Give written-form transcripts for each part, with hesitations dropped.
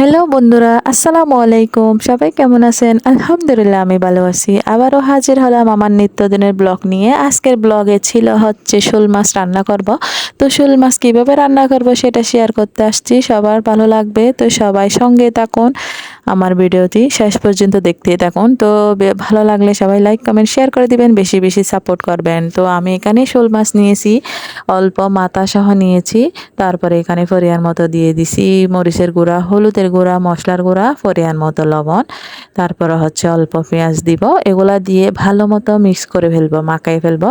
Hello বন্ধুরা, আসসালামু আলাইকুম। সবাই কেমন আছেন? আলহামদুলিল্লাহ আমি ভালো আছি। আবারও হাজির হলাম আমার নিত্যদিনের ব্লগ নিয়ে। আজকের ব্লগে ছিল হচ্ছে শোল মাছ রান্না করব। তো শোল মাছ কিভাবে রান্না করব সেটা শেয়ার করতে আসছি। সবার ভালো লাগবে। তো সবাই সঙ্গে থাকুন। আমার ভিডিওটি শেষ পর্যন্ত দেখতেই থাকুন। তো ভালো লাগলে সবাই লাইক, কমেন্ট, শেয়ার করে দিবেন। বেশি বেশি সাপোর্ট করবেন। তো আমি এখানে শোল মাছ নিয়েছি, অল্প মাথা সহ নিয়েছি। তারপরে এখানে ফরিয়ার মতো দিয়ে দিছি মরিচের গুঁড়া, হলুদের গুঁড়া, মশলার গুঁড়া, ফরিয়ার মতো লবণ। তারপরে হচ্ছে অল্প পেঁয়াজ দিব। এগুলা দিয়ে ভালো মতো মিক্স করে ফেলবো, মাখাই ফেলবো।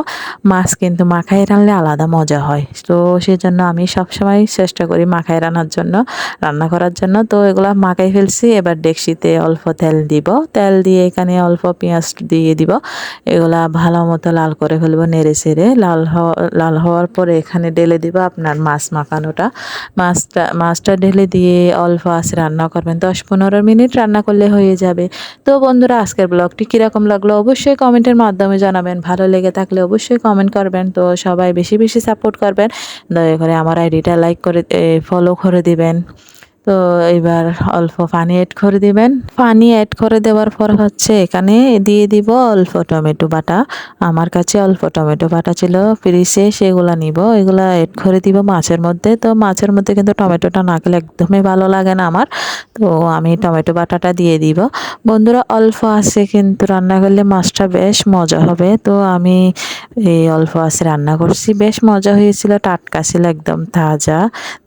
মাছ কিন্তু মাখাই রানলে আলাদা মজা হয়। তো সেজন্য আমি সবসময় চেষ্টা করি মাখাই রান্না করার জন্য। তো এগুলা মাখাই ফেলছি। এবার ডেকচিতে অল্প তেল দিব। তেল দিয়ে এখানে অল্প পেঁয়াজ দিয়ে দিব। এগুলা ভালো মতো লাল করে ফেলবো, নেড়ে চেড়ে। লাল হওয়ার পরে এখানে ঢেলে দিব আপনার মাছ মাখানোটা। মাছটা ঢেলে দিয়ে অল্প আঁচে রান্না করবেন, 10-15 মিনিট রান্না করলে হয়ে যাবে। তো বন্ধুরা, আজকের ব্লগটি কীরকম লাগলো অবশ্যই কমেন্টের মাধ্যমে জানাবেন। ভালো লেগে থাকলে অবশ্যই কমেন্ট করবেন। তো সবাই বেশি বেশি সাপোর্ট করবেন। দয়া করে আমার আইডিটা লাইক করে ফলো করে দিবেন। তো এবার অল্প পানি এড করে দিবেন। পানি এড করে দেওয়ার পর হচ্ছে এখানে দিয়ে দিব অল্প টমেটো বাটা। আমার কাছে অল্প টমেটো বাটা ছিল ফ্রিজে, সেগুলা নিব। এগুলা এড করে দিব মাছের মধ্যে। তো মাছের মধ্যে কিন্তু টমেটোটা না খেলে একদমই ভালো লাগে না আমার। তো আমি টমেটো বাটাটা দিয়ে দিব। বন্ধুরা, অল্প আছে কিন্তু রান্না করলে মাছটা বেশ মজা হবে। তো আমি এই অল্প আছে রান্না করছি, বেশ মজা হয়েছিল। টাটকা ছিল, একদম তাজা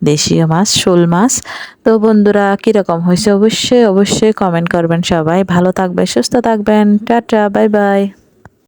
দেশীয় মাছ, শোল মাছ। তো বন্ধুরা, কীরকম হয়েছে অবশ্যই অবশ্যই কমেন্ট করবেন। সবাই ভালো থাকবেন, সুস্থ থাকবেন। Tata, bye bye.